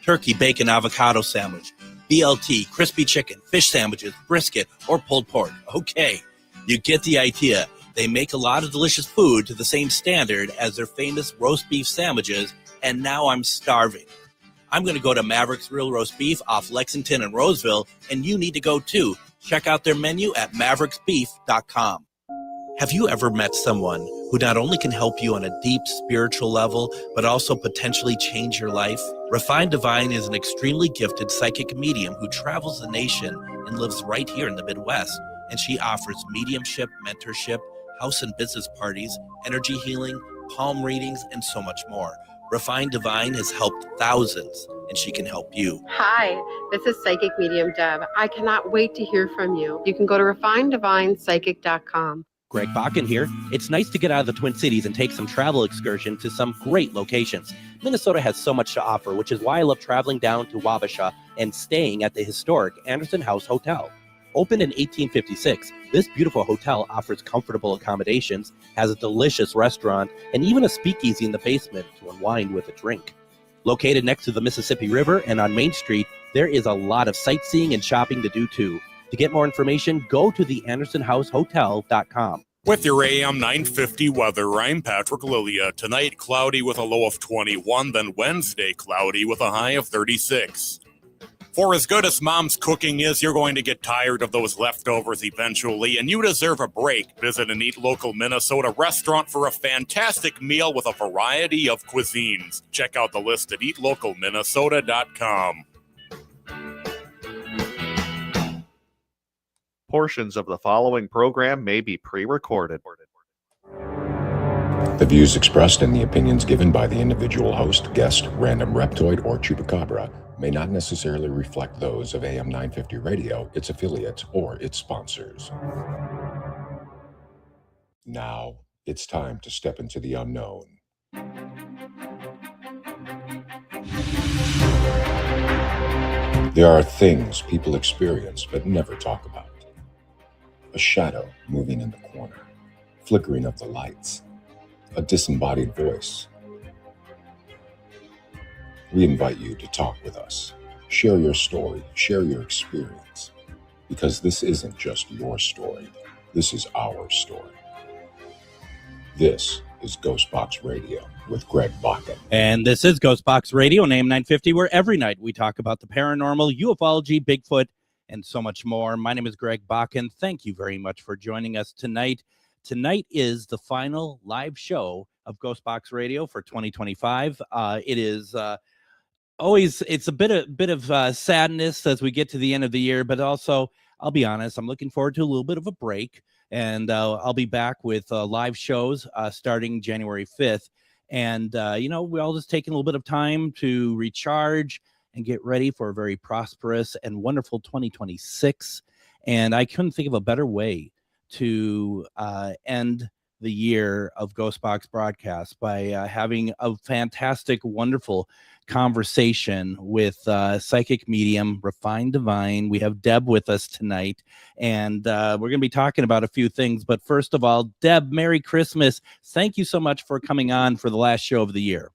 turkey, bacon, avocado sandwich, BLT, crispy chicken, fish sandwiches, brisket, or pulled pork. Okay, you get the idea. They make a lot of delicious food to the same standard as their famous roast beef sandwiches, and now I'm starving. I'm going to go to Maverick's Real Roast Beef off Lexington and Roseville, and you need to go too. Check out their menu at mavericksbeef.com. Have you ever met someone who not only can help you on a deep spiritual level, but also potentially change your life? Refined Divine is an extremely gifted psychic medium who travels the nation and lives right here in the Midwest. And she offers mediumship, mentorship, house and business parties, energy healing, palm readings, and so much more. Refined Divine has helped thousands, and she can help you. Hi, this is Psychic Medium Deb. I cannot wait to hear from you. You can go to refineddivinepsychic.com. Greg Bakken here. It's nice to get out of the Twin Cities and take some travel excursion to some great locations. Minnesota has so much to offer, which is why I love traveling down to Wabasha and staying at the historic Anderson House Hotel. Opened in 1856, this beautiful hotel offers comfortable accommodations, has a delicious restaurant, and even a speakeasy in the basement to unwind with a drink. Located next to the Mississippi River and on Main Street, there is a lot of sightseeing and shopping to do too. To get more information, go to theandersonhousehotel.com. With your AM 950 weather, I'm Patrick Lilia. Tonight, cloudy with a low of 21, then Wednesday, cloudy with a high of 36. For as good as Mom's cooking is, you're going to get tired of those leftovers eventually, and you deserve a break. Visit an Eat Local Minnesota restaurant for a fantastic meal with a variety of cuisines. Check out the list at eatlocalminnesota.com. Portions of the following program may be pre-recorded. The views expressed and the opinions given by the individual host, guest, random reptoid, or chupacabra may not necessarily reflect those of AM 950 Radio, its affiliates, or its sponsors. Now, it's time to step into the unknown. There are things people experience but never talk about. A shadow moving in the corner, flickering of the lights, a disembodied voice. We invite you to talk with us. Share your story, share your experience, because this isn't just your story. This is our story. This is GhostBox Radio with Greg Bakken. And this is GhostBox Radio on AM 950, where every night we talk about the paranormal, ufology, Bigfoot, and so much more. My name is Greg Bakken. Thank you very much for joining us tonight. Tonight is the final live show of GhostBox Radio for 2025. It is always, it's a bit of sadness as we get to the end of the year, but also, I'll be honest, I'm looking forward to a little bit of a break, and I'll be back with live shows starting January 5th. And, we're all just taking a little bit of time to recharge and get ready for a very prosperous and wonderful 2026. And I couldn't think of a better way to end the year of GhostBox broadcast by having a fantastic, wonderful conversation with psychic medium Refined Divine. We have Deb with us tonight, and we're going to be talking about a few things. But first of all, Deb, Merry Christmas. Thank you so much for coming on for the last show of the year.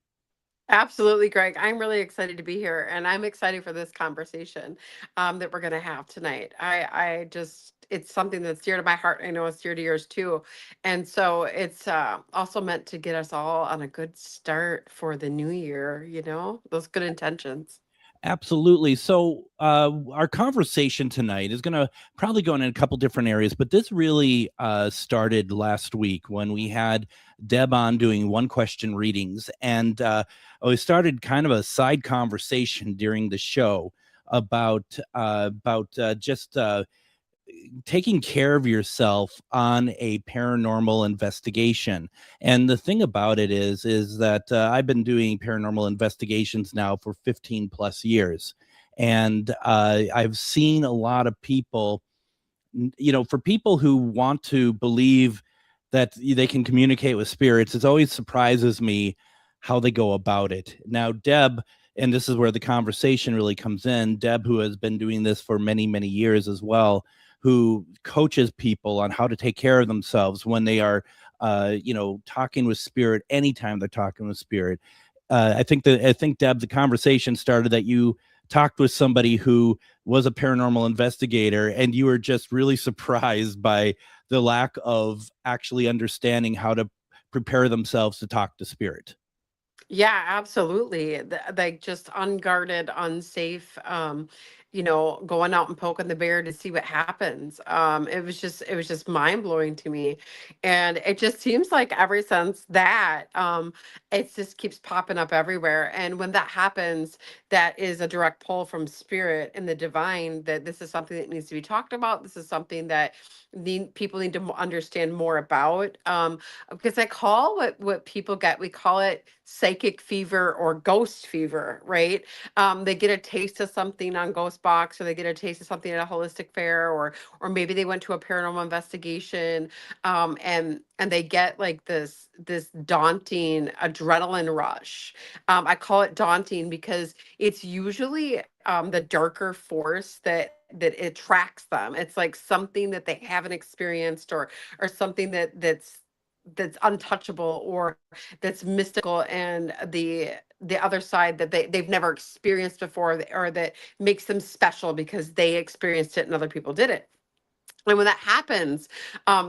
Absolutely, Greg. I'm really excited to be here, and I'm excited for this conversation that we're going to have tonight. I just, it's something that's dear to my heart. I know it's dear to yours too. And so it's also meant to get us all on a good start for the new year, those good intentions. Absolutely. So our conversation tonight is going to probably go in a couple different areas, but this really started last week when we had Deb on doing one question readings, and we started kind of a side conversation during the show about just taking care of yourself on a paranormal investigation. And the thing about it is that I've been doing paranormal investigations now for 15 plus years. And I've seen a lot of people, for people who want to believe that they can communicate with spirits, it always surprises me how they go about it. Now, Deb, and this is where the conversation really comes in, Deb, who has been doing this for many, many years as well, who coaches people on how to take care of themselves when they are, talking with spirit, anytime they're talking with spirit. I think Deb, the conversation started that you talked with somebody who was a paranormal investigator, and you were just really surprised by the lack of actually understanding how to prepare themselves to talk to spirit. Yeah, absolutely. Like just unguarded, unsafe, going out and poking the bear to see what happens. It was just mind blowing to me. And it just seems like ever since that, it just keeps popping up everywhere. And when that happens, that is a direct pull from spirit and the divine that this is something that needs to be talked about. This is something that people need to understand more about. Because I call what people get, we call it psychic fever or ghost fever, right? They get a taste of something on GhostBox, or they get a taste of something at a holistic fair, or maybe they went to a paranormal investigation, and they get like this daunting adrenaline rush. I call it daunting because it's usually the darker force that attracts them. It's like something that they haven't experienced, or something that's untouchable, or that's mystical, and the other side that they've never experienced before, or that makes them special because they experienced it and other people did it. And when that happens,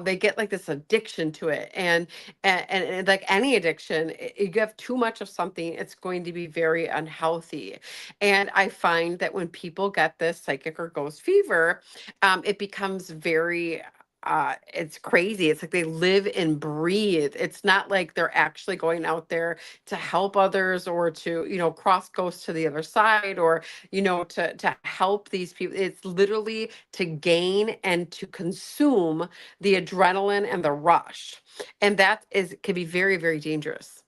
they get like this addiction to it, and like any addiction, you have too much of something, it's going to be very unhealthy. And I find that when people get this psychic or ghost fever, it becomes very it's crazy. It's like they live and breathe. It's not like they're actually going out there to help others, or to cross ghosts to the other side, or to help these people. It's literally to gain and to consume the adrenaline and the rush. And that can be very, very dangerous.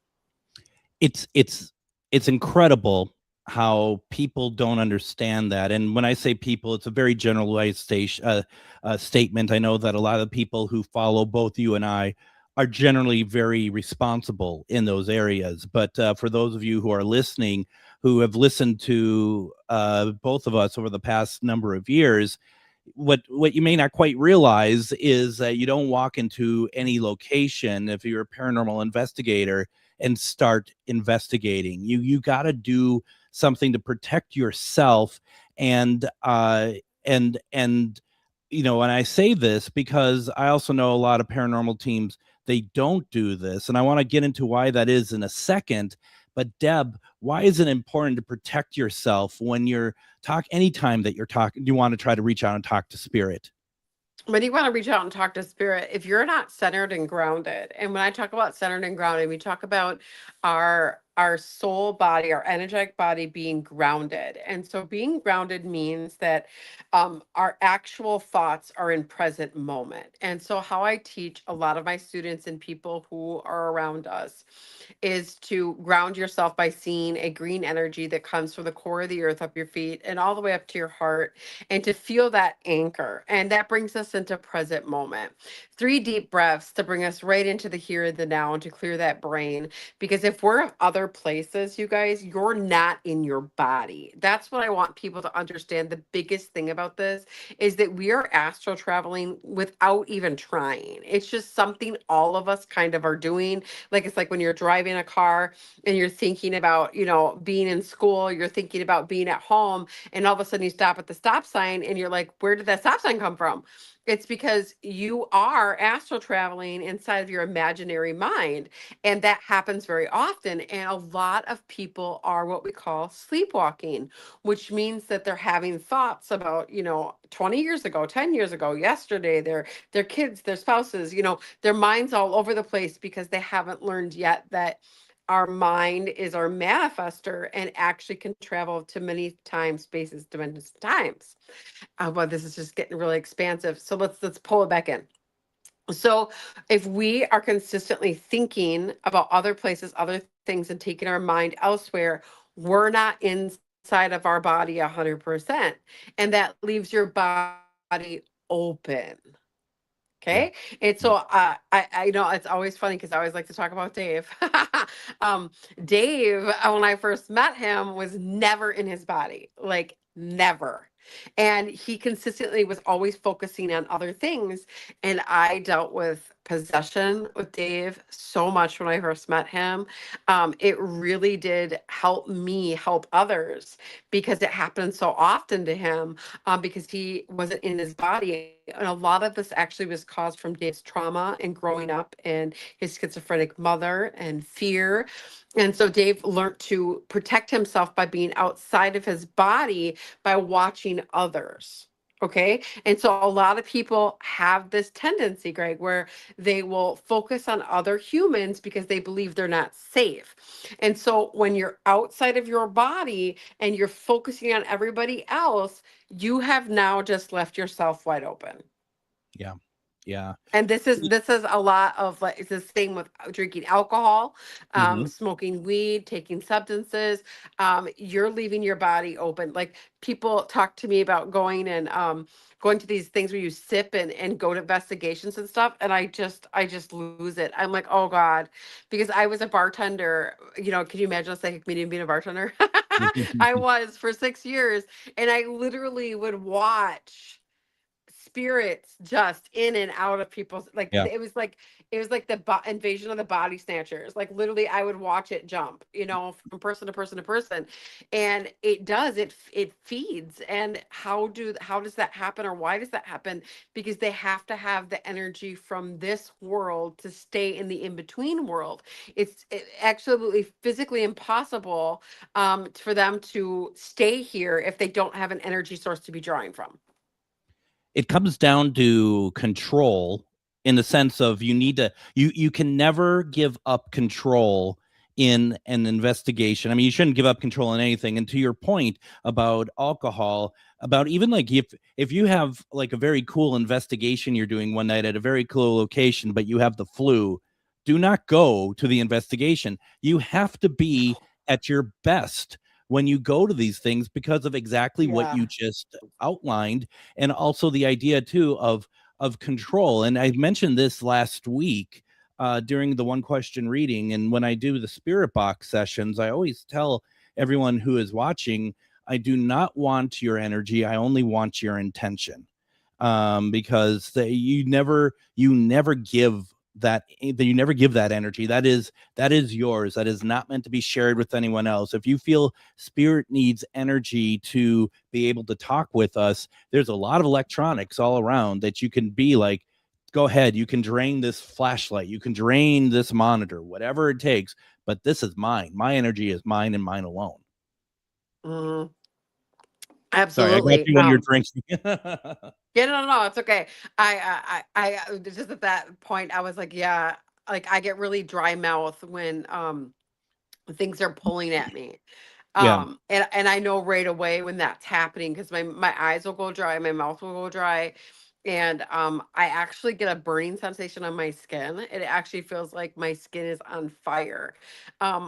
It's incredible how people don't understand that. And when I say people, it's a very generalized statement. I know that a lot of people who follow both you and I are generally very responsible in those areas. But for those of you who are listening, who have listened to both of us over the past number of years, what you may not quite realize is that you don't walk into any location if you're a paranormal investigator and start investigating. You got to do something to protect yourself. And and I say this because I also know a lot of paranormal teams, they don't do this, and I want to get into why that is in a second. But Deb, why is it important to protect yourself when you're anytime that you're talking, you want to try to reach out and talk to spirit? When you want to reach out and talk to spirit, if you're not centered and grounded, and when I talk about centered and grounded, we talk about our soul body, our energetic body being grounded. And so being grounded means that our actual thoughts are in present moment. And so how I teach a lot of my students and people who are around us is to ground yourself by seeing a green energy that comes from the core of the earth, up your feet and all the way up to your heart, and to feel that anchor. And that brings us into present moment. 3 deep breaths to bring us right into the here and the now, and to clear that brain. Because if we're other places, you guys, you're not in your body. That's what I want people to understand. The biggest thing about this is that we are astral traveling without even trying. It's just something all of us kind of are doing. Like, it's like when you're driving a car and you're thinking about, being in school, you're thinking about being at home, and all of a sudden you stop at the stop sign and you're like, where did that stop sign come from? It's because you are astral traveling inside of your imaginary mind. And that happens very often. And a lot of people are what we call sleepwalking, which means that they're having thoughts about, 20 years ago, 10 years ago, yesterday, their kids, their spouses, their minds all over the place, because they haven't learned yet that our mind is our manifester and actually can travel to many times, spaces, dimensions, times. Well, this is just getting really expansive. So let's pull it back in. So if we are consistently thinking about other places, other things, and taking our mind elsewhere, we're not inside of our body 100%. And that leaves your body open. Okay. And so I know it's always funny because I always like to talk about Dave. Dave, when I first met him, was never in his body, like never. And he consistently was always focusing on other things. And I dealt with possession with Dave so much when I first met him. It really did help me help others because it happened so often to him, because he wasn't in his body. And a lot of this actually was caused from Dave's trauma and growing up and his schizophrenic mother and fear. And so Dave learned to protect himself by being outside of his body by watching others. Okay. And so a lot of people have this tendency, Greg, where they will focus on other humans because they believe they're not safe. And so when you're outside of your body and you're focusing on everybody else, you have now just left yourself wide open. Yeah. Yeah. And this is a lot of, like, it's the same with drinking alcohol, Mhm. smoking weed, taking substances. You're leaving your body open. Like, people talk to me about going to these things where you sip and go to investigations and stuff, and I just lose it. I'm like, oh God, because I was a bartender. Can you imagine a psychic medium being a bartender? I was for 6 years, and I literally would watch spirits just in and out of people's, like, Yeah. it was like the invasion of the body snatchers. Like, literally I would watch it jump, from person to person to person. And it feeds. And how does that happen, or why does that happen? Because they have to have the energy from this world to stay in the in-between world. It's absolutely physically impossible for them to stay here if they don't have an energy source to be drawing from. It comes down to control, in the sense of you can never give up control in an investigation. I mean, you shouldn't give up control in anything. And to your point about alcohol, about even like if you have like a very cool investigation you're doing one night at a very cool location, but you have the flu, do not go to the investigation. You have to be at your best when you go to these things because of exactly what Yeah. you just outlined, and also the idea too of control. And I mentioned this last week during the one question reading, and when I do the spirit box sessions, I always tell everyone who is watching, I do not want your energy, I only want your intention. Because you never give that energy. That is yours. That is not meant to be shared with anyone else. If you feel spirit needs energy to be able to talk with us, there's a lot of electronics all around that you can be like, go ahead, you can drain this flashlight, you can drain this monitor, whatever it takes, but this is mine. My energy is mine and mine alone. Mhm. Sorry, I got Absolutely. you when you're drinking. Yeah, no, it's okay. I just at that point, I was like, yeah, like, I get really dry mouth when things are pulling at me. Yeah. And I know right away when that's happening, because my eyes will go dry, my mouth will go dry, and I actually get a burning sensation on my skin. It actually feels like my skin is on fire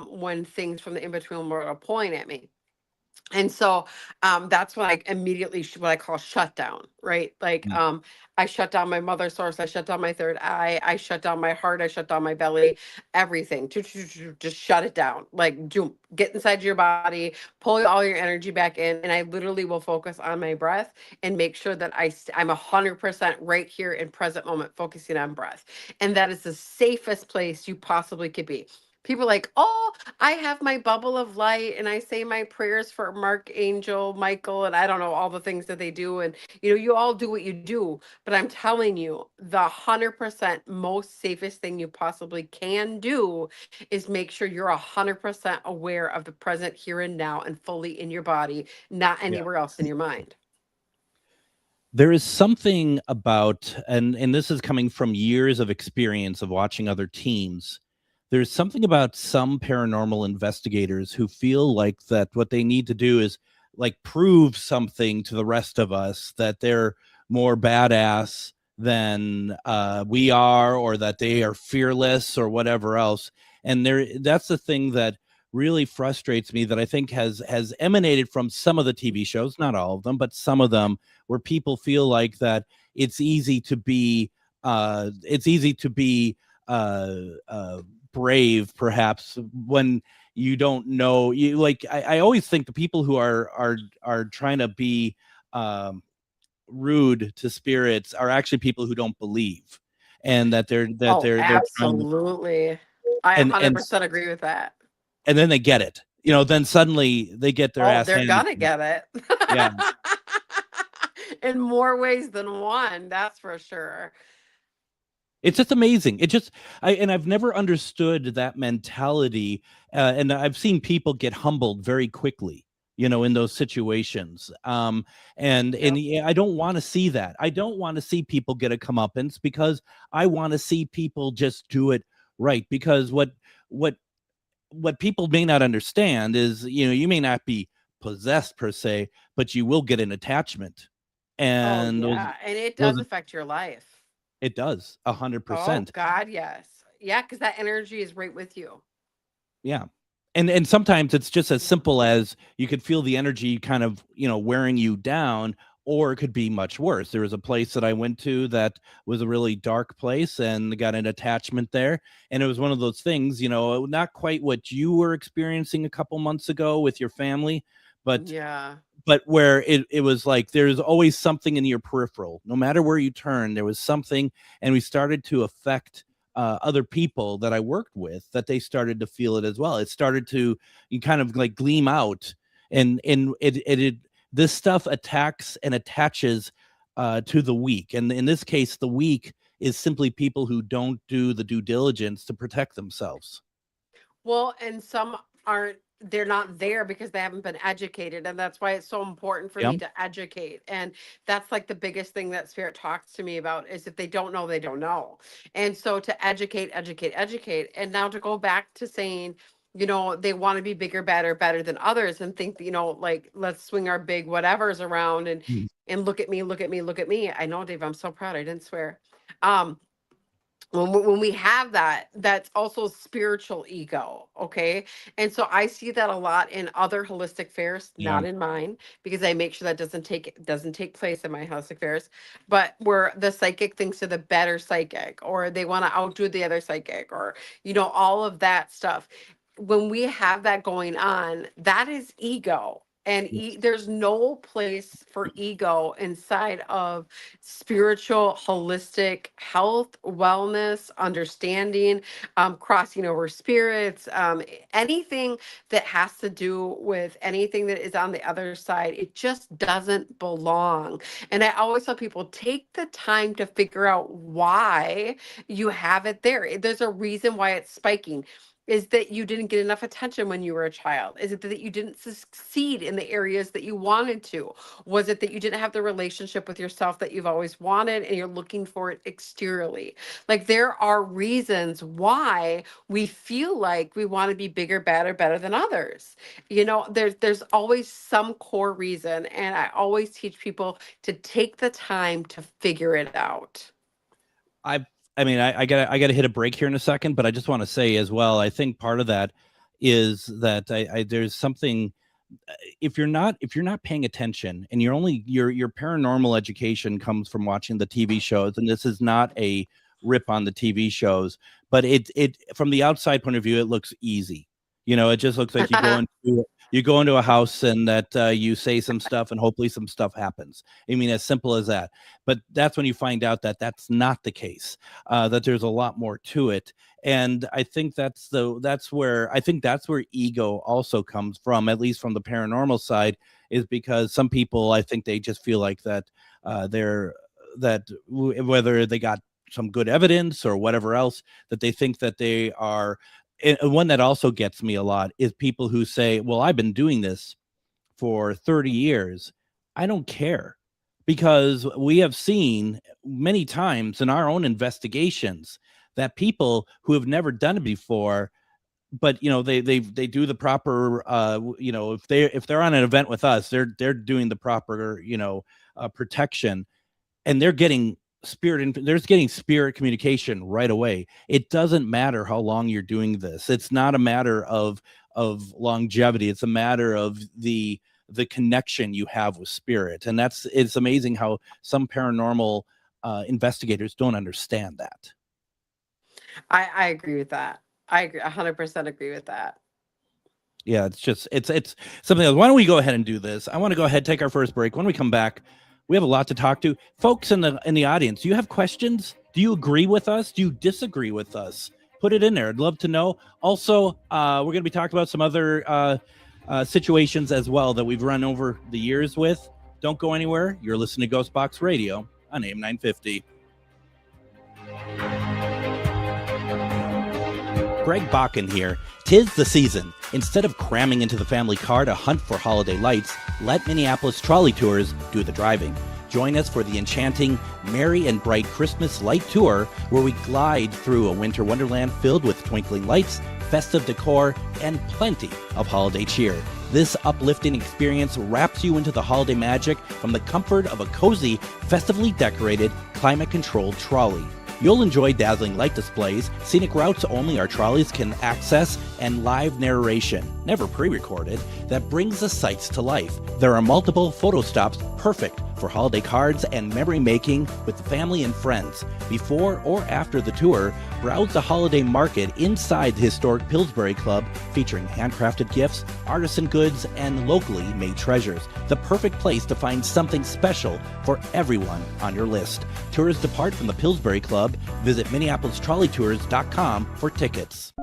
when things from the in between world are pulling at me. And so that's when I immediately what I call shutdown, right? Like, Mm. I shut down my mother source, I shut down my third eye, I shut down my heart, I shut down my belly, everything. Just shut it down. Like, get inside your body, pull all your energy back in, and I literally will focus on my breath and make sure that I'm 100% right here in present moment, focusing on breath. And that is the safest place you possibly could be. People are like, oh, I have my bubble of light and I say my prayers for Mark, Angel, Michael, and I don't know all the things that they do. And you all do what you do, but I'm telling you, the 100% most safest thing you possibly can do is make sure you're 100% aware of the present here and now and fully in your body, not Yeah. anywhere else in your mind. There is something about, and this is coming from years of experience of watching other teams. There's something about some paranormal investigators who feel like that what they need to do is like prove something to the rest of us, that they're more badass than we are, or that they are fearless or whatever else. And that's the thing that really frustrates me, that I think has emanated from some of the TV shows, not all of them, but some of them, where people feel like that it's easy to be uh, uh, brave, perhaps, when you don't know. You like I always think the people who are trying to be rude to spirits are actually people who don't believe. and that they're trying to, absolutely. I and 100% agree with that. and then they get it. Then suddenly they get their ass They're handed gonna to them. get it. Yeah. In more ways than one, that's for sure. It's just amazing. I've never understood that mentality, and I've seen people get humbled very quickly, in those situations. And yeah, I don't want to see that. I don't want to see people get a comeuppance, because I want to see people just do it right. Because what people may not understand is, you may not be possessed per se, but you will get an attachment, and and it those does affect your life. it does, Oh 100%. God, yes. Yeah, because that energy is right with you. Yeah. And sometimes it's just as simple as you could feel the energy kind of, wearing you down, or it could be much worse. There was a place that I went to that was a really dark place, and got an attachment there. And it was one of those things, not quite what you were experiencing a couple months ago with your family, but Yeah. where it was like there's always something in your peripheral. No matter where you turn, there was something, and we started to affect other people that I worked with, that they started to feel it as well. It started to kind of like gleam out, and this stuff attacks and attaches to the weak. And in this case, the weak is simply people who don't do the due diligence to protect themselves. Well, and some they're not there because they haven't been educated, and that's why it's so important for me to educate. And that's like the biggest thing that spirit talks to me about, is if they don't know, they don't know. And so to educate, and now to go back to saying, they want to be bigger, better than others, and think, like, let's swing our big whatevers around and look at me. I know, Dave, I'm so proud I didn't swear. When we have that, that's also spiritual ego. Okay. And so I see that a lot in other holistic fairs, not in mine, because I make sure that doesn't take place in my holistic fairs, but where the psychic thinks they're the better psychic, or they want to outdo the other psychic, or all of that stuff. When we have that going on, that is ego. And there's no place for ego inside of spiritual, holistic health, wellness, understanding, crossing over spirits, anything that has to do with anything that is on the other side. It just doesn't belong. And I always tell people, take the time to figure out why you have it there. There's a reason why it's spiking. Is that you didn't get enough attention when you were a child? Is it that you didn't succeed in the areas that you wanted to? Was it that you didn't have the relationship with yourself that you've always wanted, and you're looking for it exteriorly? Like, there are reasons why we feel like we want to be bigger, better than others. There's always some core reason, and I always teach people to take the time to figure it out. I gotta hit a break here in a second, but I just want to say as well, I think part of that is that there's something, if you're not paying attention, and your paranormal education comes from watching the TV shows, and this is not a rip on the TV shows, but it from the outside point of view, it looks easy. It just looks like you go into a house, and that you say some stuff, and hopefully some stuff happens. I mean, as simple as that. But that's when you find out that that's not the case, that there's a lot more to it. And I think that's where ego also comes from, at least from the paranormal side, is because some people, I think they just feel like that whether they got some good evidence or whatever else, that they think that they are. And one that also gets me a lot is people who say, well, I've been doing this for 30 years. I don't care, because we have seen many times in our own investigations that people who have never done it before, but they do the proper, if they're on an event with us, they're doing the proper, protection, and they're getting spirit communication right away. It doesn't matter how long you're doing this. It's not a matter of longevity. It's a matter of the connection you have with spirit. And it's amazing how some paranormal investigators don't understand that. I agree with that. I agree, 100% agree with that. Yeah, it's something else. Why don't we go ahead and do this? I want to go ahead, take our first break. When we come back, we have a lot to talk to. Folks in the audience, do you have questions? Do you agree with us? Do you disagree with us? Put it in there. I'd love to know. Also, we're going to be talking about some other situations as well that we've run over the years with. Don't go anywhere. You're listening to GhostBox Radio on AM 950. Greg Bakken here. 'Tis the season. Instead of cramming into the family car to hunt for holiday lights, let Minneapolis Trolley Tours do the driving. Join us for the enchanting Merry and Bright Christmas Light Tour, where we glide through a winter wonderland filled with twinkling lights, festive decor, and plenty of holiday cheer. This uplifting experience wraps you into the holiday magic from the comfort of a cozy, festively decorated, climate-controlled trolley. You'll enjoy dazzling light displays, scenic routes only our trolleys can access, and live narration, never pre-recorded, that brings the sights to life. There are multiple photo stops perfect for holiday cards and memory making with family and friends. Before or after the tour, browse the holiday market inside the historic Pillsbury Club, featuring handcrafted gifts, artisan goods, and locally made treasures. The perfect place to find something special for everyone on your list. Tours depart from the Pillsbury Club. Visit MinneapolisTrolleyTours.com for tickets.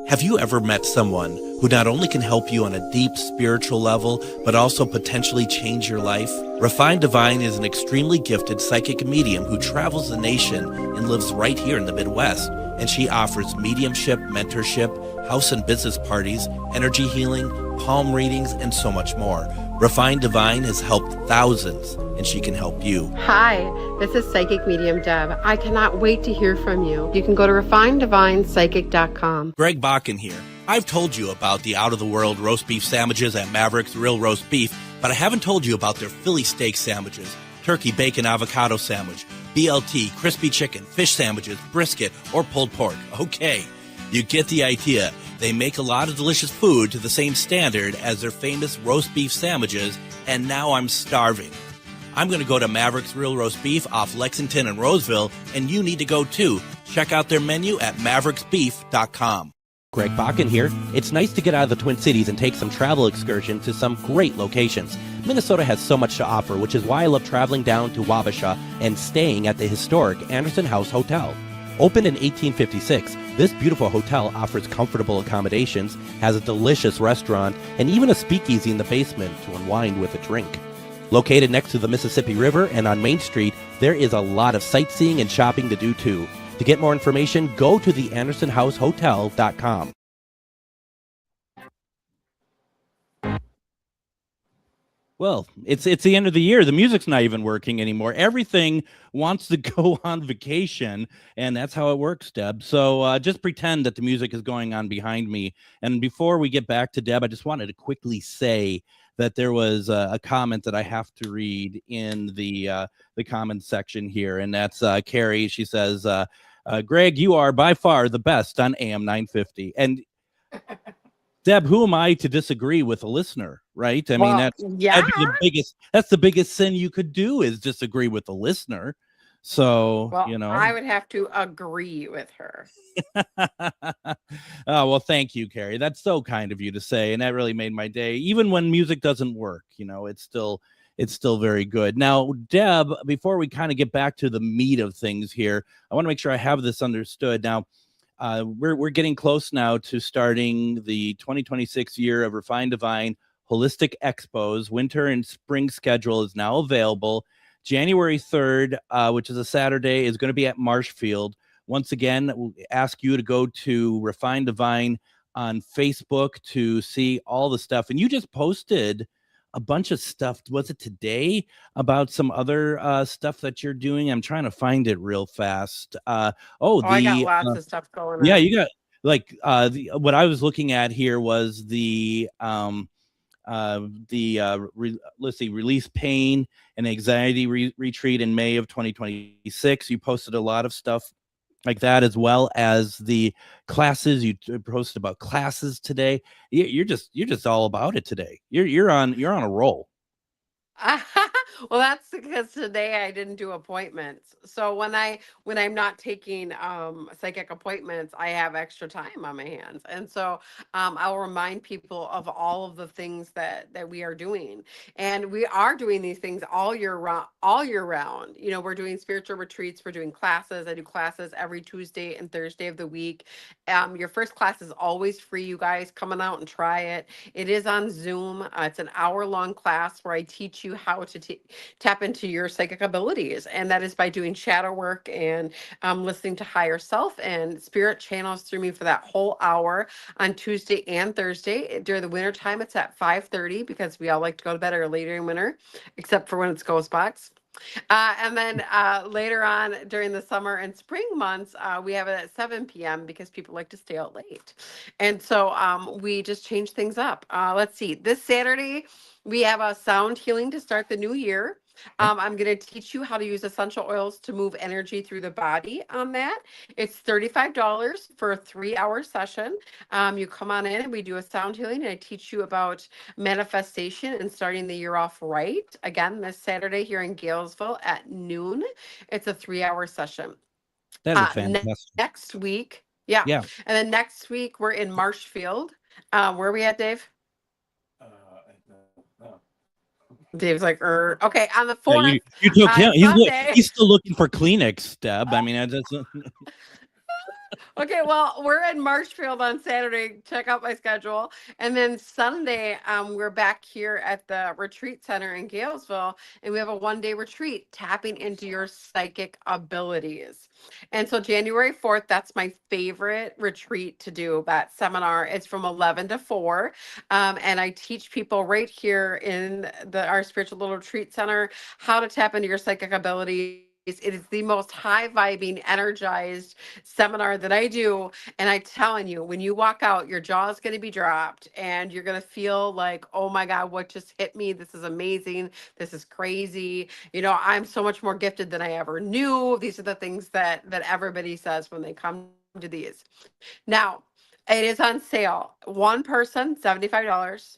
Have you ever met someone who not only can help you on a deep spiritual level, but also potentially change your life? Refined Divine is an extremely gifted psychic medium who travels the nation and lives right here in the Midwest. And she offers mediumship, mentorship, house and business parties, energy healing, palm readings, and so much more. Refined Divine has helped thousands, and she can help you. Hi, this is Psychic Medium Deb. I cannot wait to hear from you. You can go to refineddivinepsychic.com. Greg Bakken here. I've told you about the out-of-the-world roast beef sandwiches at Maverick's Real Roast Beef, but I haven't told you about their Philly steak sandwiches, turkey bacon avocado sandwich, BLT, crispy chicken, fish sandwiches, brisket, or pulled pork. Okay, you get the idea. They make a lot of delicious food to the same standard as their famous roast beef sandwiches, and now I'm starving. I'm going to go to Maverick's Real Roast Beef off Lexington and Roseville, and you need to go too. Check out their menu at mavericksbeef.com. Greg Bakken here. It's nice to get out of the Twin Cities and take some travel excursions to some great locations. Minnesota has so much to offer, which is why I love traveling down to Wabasha and staying at the historic Anderson House Hotel. Opened in 1856, this beautiful hotel offers comfortable accommodations, has a delicious restaurant, and even a speakeasy in the basement to unwind with a drink. Located next to the Mississippi River and on Main Street, there is a lot of sightseeing and shopping to do too. To get more information, go to theandersonhousehotel.com. Well, it's the end of the year. The music's not even working anymore. Everything wants to go on vacation, and that's how it works, Deb. So just pretend that the music is going on behind me. And before we get back to Deb, I just wanted to quickly say that there was a comment that I have to read in the comments section here, and that's Carrie. She says, Greg, you are by far the best on AM 950. And Deb, who am I to disagree with a listener, right? I mean, that's the biggest sin you could do is disagree with a listener. So, I would have to agree with her. Oh, well, thank you, Carrie. That's so kind of you to say. And that really made my day. Even when music doesn't work, it's still very good. Now, Deb, before we kind of get back to the meat of things here, I want to make sure I have this understood. Now, we're getting close now to starting the 2026 year of Refined Divine Holistic Expos. Winter and spring schedule is now available. January 3rd, which is a Saturday, is going to be at Marshfield. Once again, we'll ask you to go to Refined Divine on Facebook to see all the stuff. And you just posted a bunch of stuff. Was it today about some other stuff that you're doing? I'm trying to find it real fast. I got lots of stuff going on. Yeah, you got what I was looking at here was the release pain and anxiety retreat in May of 2026. You posted a lot of stuff like that, as well as the classes. You posted about classes today. You're just all about it today. You're on a roll. Well, that's because today I didn't do appointments. So when I'm not taking psychic appointments, I have extra time on my hands. And so I'll remind people of all of the things that we are doing. And we are doing these things all year round. You know, we're doing spiritual retreats, we're doing classes. I do classes every Tuesday and Thursday of the week. Your first class is always free, you guys. Coming out and try it. It is on Zoom. It's an hour-long class where I teach you how to tap into your psychic abilities, and that is by doing shadow work and listening to higher self, and spirit channels through me for that whole hour on Tuesday and Thursday. During the winter time, it's at 5:30 because we all like to go to bed early during winter, except for when it's GhostBox. And then later on during the summer and spring months, we have it at 7 p.m. because people like to stay out late. And so we just change things up. Let's see. This Saturday, we have a sound healing to start the new year. I'm going to teach you how to use essential oils to move energy through the body on that. It's $35 for a 3-hour session. You come on in and we do a sound healing, and I teach you about manifestation and starting the year off right. Again, this Saturday here in Galesville at noon. It's a 3-hour session. That is fantastic. Next week, yeah. Yeah. And then next week we're in Marshfield. Where are we at, Dave? Dave's like, okay, on the 4th. Yeah, you took him. Sunday. He's still looking for Kleenex, Deb. I mean, that's Okay, well, we're in Marshfield on Saturday. Check out my schedule. And then Sunday, we're back here at the retreat center in Galesville, and we have a 1-day retreat tapping into your psychic abilities. And so January 4th, that's my favorite retreat to do, that seminar. It's from 11 to 4. And I teach people right here in our spiritual little retreat center how to tap into your psychic abilities. It is the most high vibing, energized seminar that I do. And I'm telling you, when you walk out, your jaw is going to be dropped and you're going to feel like, oh my God, what just hit me? This is amazing. This is crazy. You know, I'm so much more gifted than I ever knew. These are the things that everybody says when they come to these. Now, it is on sale. One person, $75.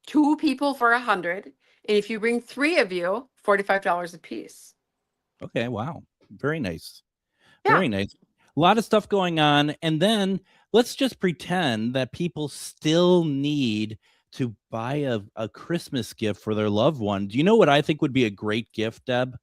2 people for $100. And if you bring 3 of you, $45 a piece. okay. Wow. Very nice. Yeah. Very nice. A lot of stuff going on. And then let's just pretend that people still need to buy a Christmas gift for their loved one. Do you know what I think would be a great gift, Deb?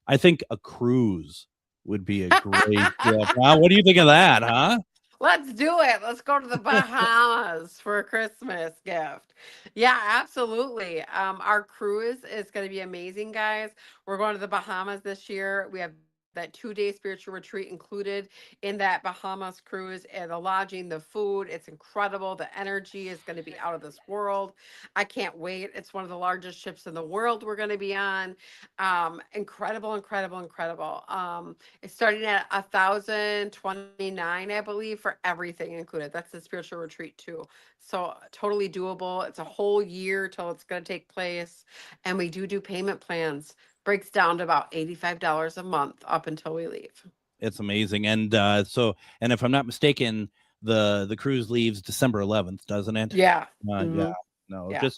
I think a cruise would be a great gift. Wow, what do you think of that, huh? Let's do it. Let's go to the Bahamas for a Christmas gift. Yeah, absolutely. Our cruise is going to be amazing, guys. We're going to the Bahamas this year. We have that 2-day spiritual retreat included in that Bahamas cruise, and the lodging, the food. It's incredible. The energy is going to be out of this world. I can't wait. It's one of the largest ships in the world we're going to be on. Incredible, incredible, incredible. It's starting at $1,029, I believe, for everything included. That's the spiritual retreat too. So totally doable. It's a whole year till it's going to take place. And we do payment plans. Breaks down to about $85 a month up until we leave. It's amazing. And and if I'm not mistaken, the cruise leaves December 11th, doesn't it? Yeah. Yeah. No, Yeah.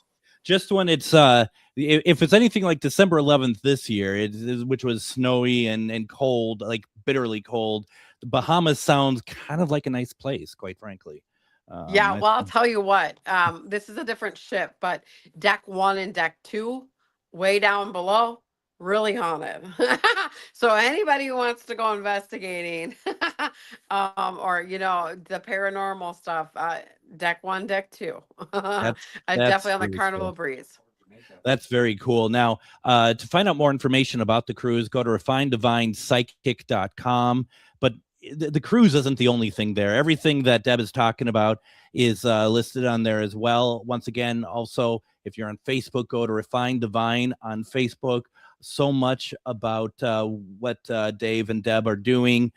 just when it's if it's anything like December 11th this year, which was snowy and cold, like bitterly cold, the Bahamas sounds kind of like a nice place, quite frankly. Yeah, well, I'll tell you what, this is a different ship, but deck 1 and deck 2, way down below, really haunted. So anybody who wants to go investigating, or the paranormal stuff, deck 1, deck 2, That's definitely on the really Carnival cool. Breeze. That's very cool. Now, to find out more information about the cruise, go to refinedivinepsychic.com. But the cruise isn't the only thing there. Everything that Deb is talking about is listed on there as well. Once again, also, if you're on Facebook, go to Refined Divine on Facebook. So much about what Dave and Deb are doing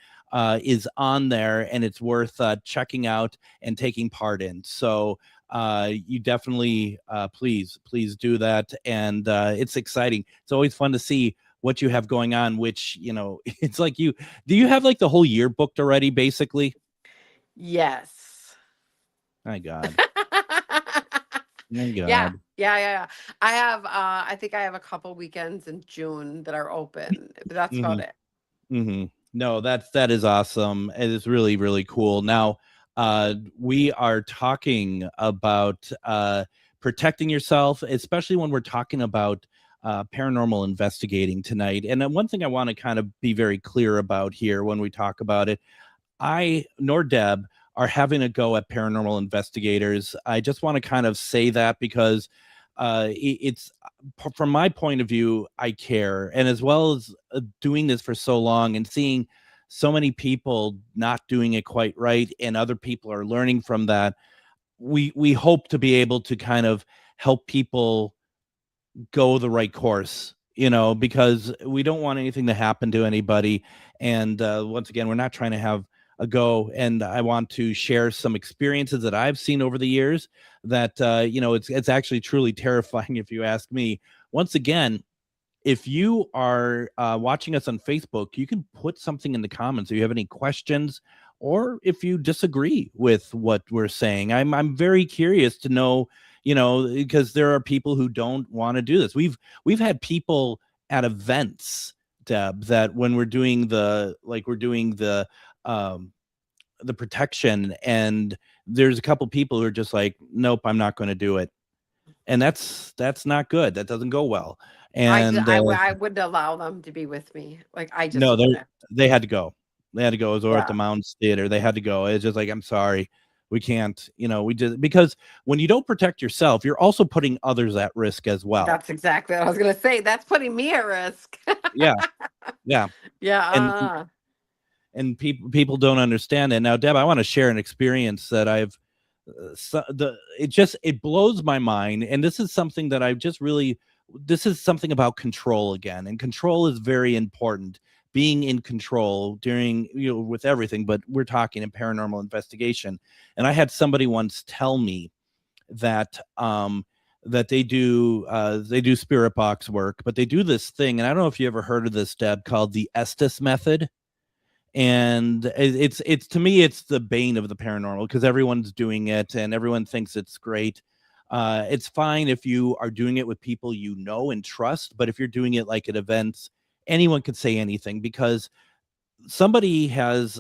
is on there, and it's worth checking out and taking part in. So you definitely please do that. And it's exciting. It's always fun to see what you have going on, which, it's like do you have like the whole year booked already, basically? Yes. My God. My God. Yeah. Yeah. I have, I think I have a couple weekends in June that are open, but that's about it. Mm-hmm. No, that is awesome. It is really, really cool. Now, we are talking about protecting yourself, especially when we're talking about paranormal investigating tonight. And one thing I want to kind of be very clear about here when we talk about it, I nor Deb are having a go at paranormal investigators. I just want to kind of say that because it's from my point of view, I care. And as well as doing this for so long and seeing so many people not doing it quite right and other people are learning from that, we hope to be able to kind of help people go the right course, because we don't want anything to happen to anybody. And once again, we're not trying to have a go. And I want to share some experiences that I've seen over the years that, it's actually truly terrifying if you ask me. Once again, if you are watching us on Facebook, you can put something in the comments if you have any questions or if you disagree with what we're saying. I'm very curious to know, because there are people who don't want to do this. We've had people at events, Deb, that when we're doing the protection, and there's a couple people who are just like, nope, I'm not going to do it. And that's not good. That doesn't go well. And I wouldn't allow them to be with me. Like, I just no, wouldn't. they had to go. They had to go. It was over at the Yeah, Mounds Theater. They had to go. It's just like, I'm sorry, we can't. We just, because when you don't protect yourself, you're also putting others at risk as well. that's exactly what I was gonna say. That's putting me at risk. Yeah, yeah. Yeah. And people don't understand it. Now, Deb, I want to share an experience that I've it blows my mind. And this is something that this is something about control again. And control is very important. Being in control during, with everything, but we're talking in paranormal investigation. And I had somebody once tell me that that they do spirit box work, but they do this thing, and I don't know if you ever heard of this, Deb, called the Estes method. And it's to me, it's the bane of the paranormal because everyone's doing it and everyone thinks it's great. It's fine if you are doing it with people you know and trust, but if you're doing it like at events, anyone could say anything because somebody has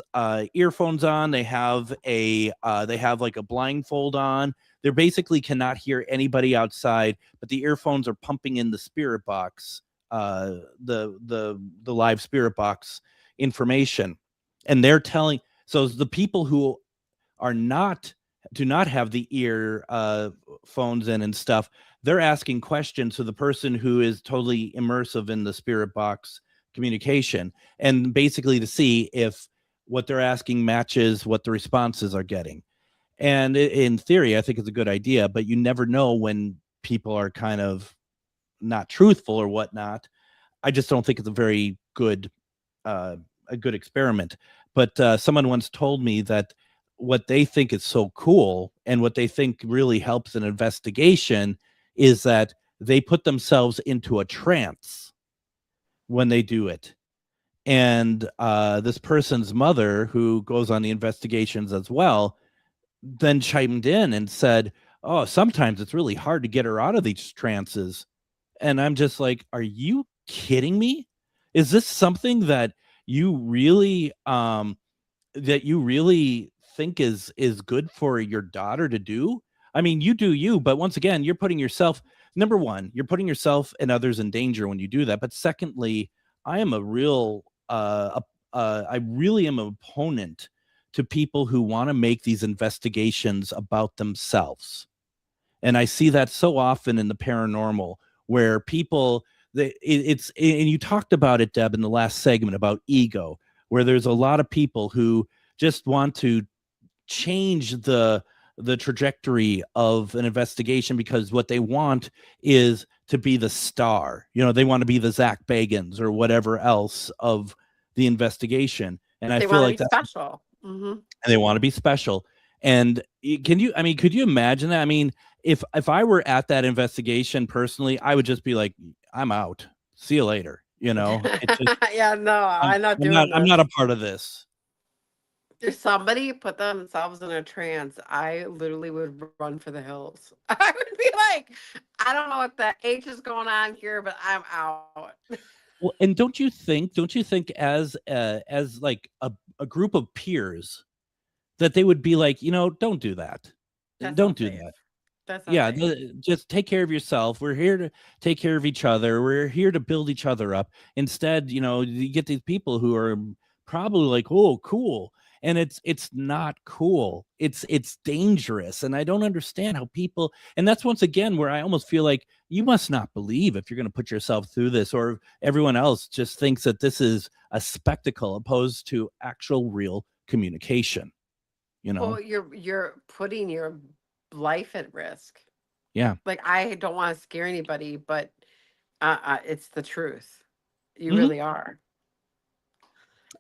earphones on, they have like a blindfold on, they basically cannot hear anybody outside, but the earphones are pumping in the spirit box, the live spirit box information. And they're telling, so the people who do not have the ear phones in and stuff, they're asking questions to the person who is totally immersive in the spirit box communication, and basically to see if what they're asking matches what the responses are getting. And in theory, I think it's a good idea, but you never know when people are kind of not truthful or whatnot. I just don't think it's a good experiment. But someone once told me that what they think is so cool and what they think really helps an investigation is that they put themselves into a trance when they do it. And this person's mother, who goes on the investigations as well, then chimed in and said, oh, sometimes it's really hard to get her out of these trances. And I'm just like, are you kidding me? Is this something that you really think is good for your daughter to do? I mean, you do you, but once again, you're putting yourself, number one, you're putting yourself and others in danger when you do that. But secondly, I am I really am an opponent to people who want to make these investigations about themselves. And I see that so often in the paranormal where people, and you talked about it, Deb, in the last segment about ego, where there's a lot of people who just want to change the trajectory of an investigation because what they want is to be the star. They want to be the Zach Bagans or whatever else of the investigation. And I feel like that's special. Mm-hmm. And they want to be special. And could you imagine that? I mean, if I were at that investigation personally, I would just be like, I'm out. See you later. It's just, Yeah, no, I'm not doing I'm not a part of this. If somebody put themselves in a trance, I literally would run for the hills. I would be like, I don't know what the H is going on here, but I'm out. Well, and don't you think as like a group of peers that they would be like, don't do that. That's Don't do unsafe. that. That's Yeah, unsafe. just take care of yourself. We're here to take care of each other. We're here to build each other up. Instead, you get these people who are probably like, oh, cool. And it's not cool. It's dangerous. And I don't understand how people, and that's once again where I almost feel like you must not believe if you're going to put yourself through this, or everyone else just thinks that this is a spectacle opposed to actual real communication. Well, you're putting your life at risk. Yeah. Like, I don't want to scare anybody, but it's the truth. You Mhm. really are.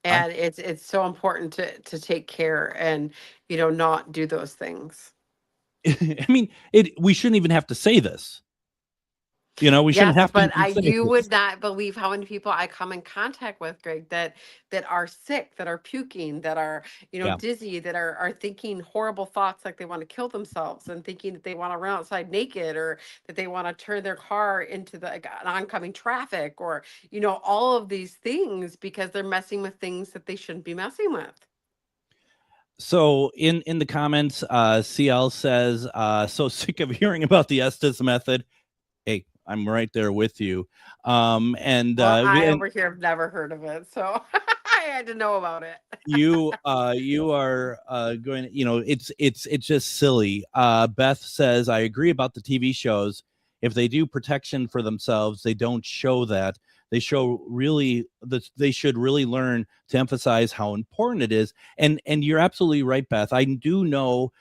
And it's so important to take care and, not do those things. I mean, we shouldn't even have to say this. We shouldn't Yes, have to but even say you this. would not believe how many people I come in contact with, Greg, that are sick, that are puking, that are, Yeah. dizzy, that are thinking horrible thoughts, like they want to kill themselves, and thinking that they want to run outside naked, or that they want to turn their car into the oncoming traffic, or, all of these things, because they're messing with things that they shouldn't be messing with. So in the comments, CL says, so sick of hearing about the Estes method. Hey, I'm right there with you. And Well, I over here have never heard of it, so I had to know about it. you are going, it's just silly. Beth says, I agree about the TV shows. If they do protection for themselves, they don't show that. They show really that they should really learn to emphasize how important it is. And you're absolutely right, Beth. I do know,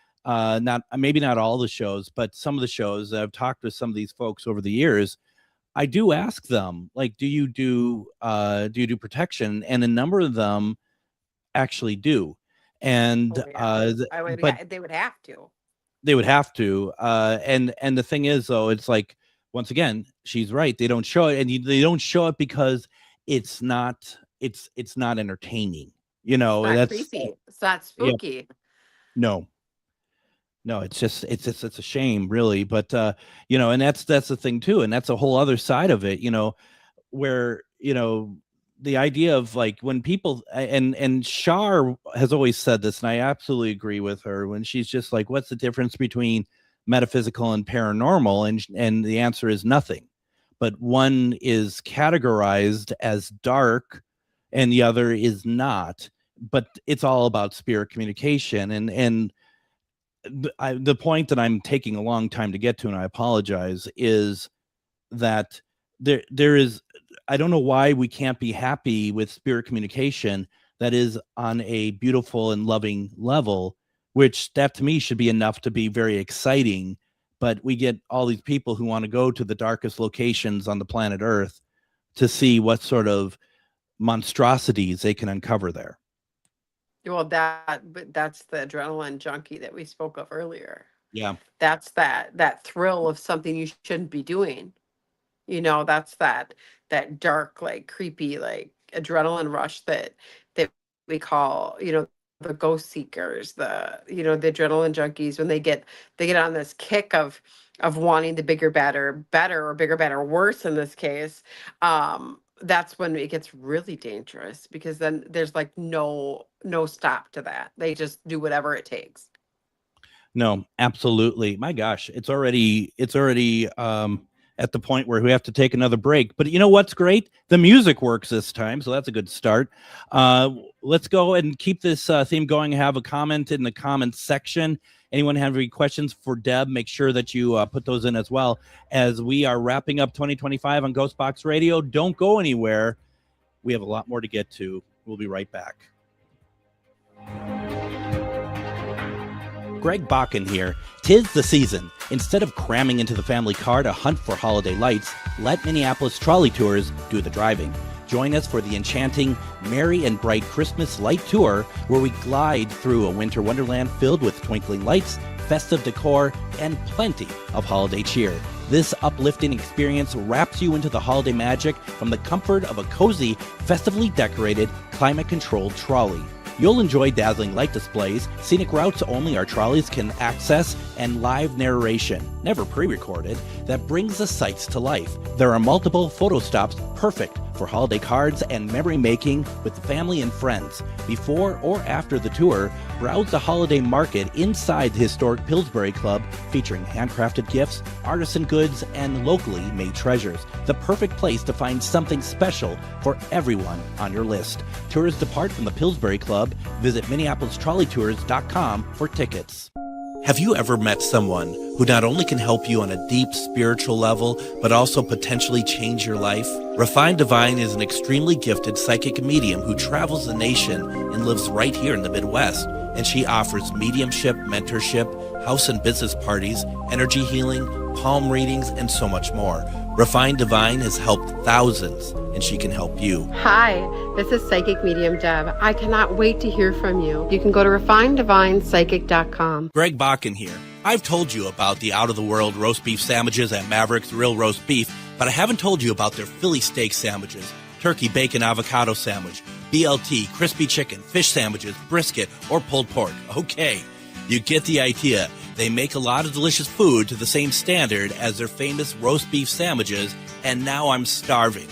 maybe not all the shows, but some of the shows. I've talked with some of these folks over the years. I do ask them, like, do you do protection? And a number of them actually do. And they would have to. They would have to. And the thing is, though, it's like, once again, she's right. They don't show it, and they don't show it because it's not entertaining. It's creepy. It's not spooky. Yeah. No, it's just it's a shame, really. But and that's the thing too, and that's a whole other side of it. Where the idea of, like, when people, and Shar has always said this, and I absolutely agree with her, when she's just like, what's the difference between metaphysical and paranormal? And the answer is nothing, but one is categorized as dark and the other is not, but it's all about spirit communication. And the point that I'm taking a long time to get to, and I apologize, is that there is, I don't know why we can't be happy with spirit communication that is on a beautiful and loving level, which that to me should be enough to be very exciting. But we get all these people who want to go to the darkest locations on the planet Earth to see what sort of monstrosities they can uncover there. Well, that's the adrenaline junkie that we spoke of earlier. Yeah. That's that thrill of something you shouldn't be doing. That's that dark, like, creepy, like, adrenaline rush that we call, the ghost seekers, the adrenaline junkies, when they get on this kick of wanting the bigger, better, or bigger, better, worse in this case. That's when it gets really dangerous, because then there's like no stop to that. They just do whatever it takes. No, absolutely. My gosh, it's already at the point where we have to take another break. But you know what's great? The music works this time, so that's a good start. Let's go and keep this theme going. Have a comment in the comments section. Anyone have any questions for Deb? Make sure that you put those in as well, as we are wrapping up 2025 on GhostBox Radio. Don't go anywhere. We have a lot more to get to. We'll be right back. Greg Bakken here. 'Tis the season. Instead of cramming into the family car to hunt for holiday lights, let Minneapolis Trolley Tours do the driving. Join us for the enchanting Merry and Bright Christmas Light Tour, where we glide through a winter wonderland filled with twinkling lights, festive decor, and plenty of holiday cheer. This uplifting experience wraps you into the holiday magic from the comfort of a cozy, festively decorated, climate-controlled trolley. You'll enjoy dazzling light displays, scenic routes only our trolleys can access, and live narration, never pre-recorded, that brings the sights to life. There are multiple photo stops perfect for holiday cards and memory making with family and friends. Before or after the tour, browse the holiday market inside the historic Pillsbury Club, featuring handcrafted gifts, artisan goods, and locally made treasures. The perfect place to find something special for everyone on your list. Tours depart from the Pillsbury Club. Visit MinneapolisTrolleyTours.com for tickets. Have you ever met someone who not only can help you on a deep spiritual level, but also potentially change your life? Refined Divine is an extremely gifted psychic medium who travels the nation and lives right here in the Midwest. And she offers mediumship, mentorship, house and business parties, energy healing, palm readings, and so much more. Refined Divine has helped thousands, and she can help you. Hi, this is Psychic Medium Deb. I cannot wait to hear from you. You can go to refineddivinepsychic.com. Greg Bakken here. I've told you about the out-of-the-world roast beef sandwiches at Maverick's Real Roast Beef, but I haven't told you about their Philly steak sandwiches, turkey bacon avocado sandwich, BLT, crispy chicken, fish sandwiches, brisket, or pulled pork. Okay, you get the idea. They make a lot of delicious food to the same standard as their famous roast beef sandwiches, and now I'm starving.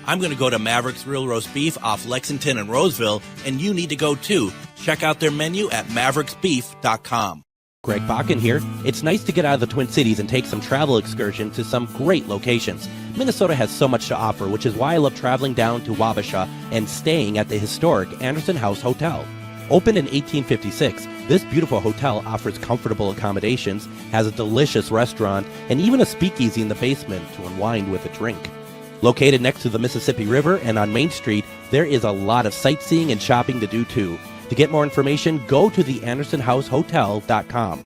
I'm going to go to Maverick's Real Roast Beef off Lexington and Roseville, and you need to go too. Check out their menu at mavericksbeef.com. Greg Bakken here. It's nice to get out of the Twin Cities and take some travel excursions to some great locations. Minnesota has so much to offer, which is why I love traveling down to Wabasha and staying at the historic Anderson House Hotel. Opened in 1856, this beautiful hotel offers comfortable accommodations, has a delicious restaurant, and even a speakeasy in the basement to unwind with a drink. Located next to the Mississippi River and on Main Street, there is a lot of sightseeing and shopping to do too. To get more information, go to theandersonhousehotel.com.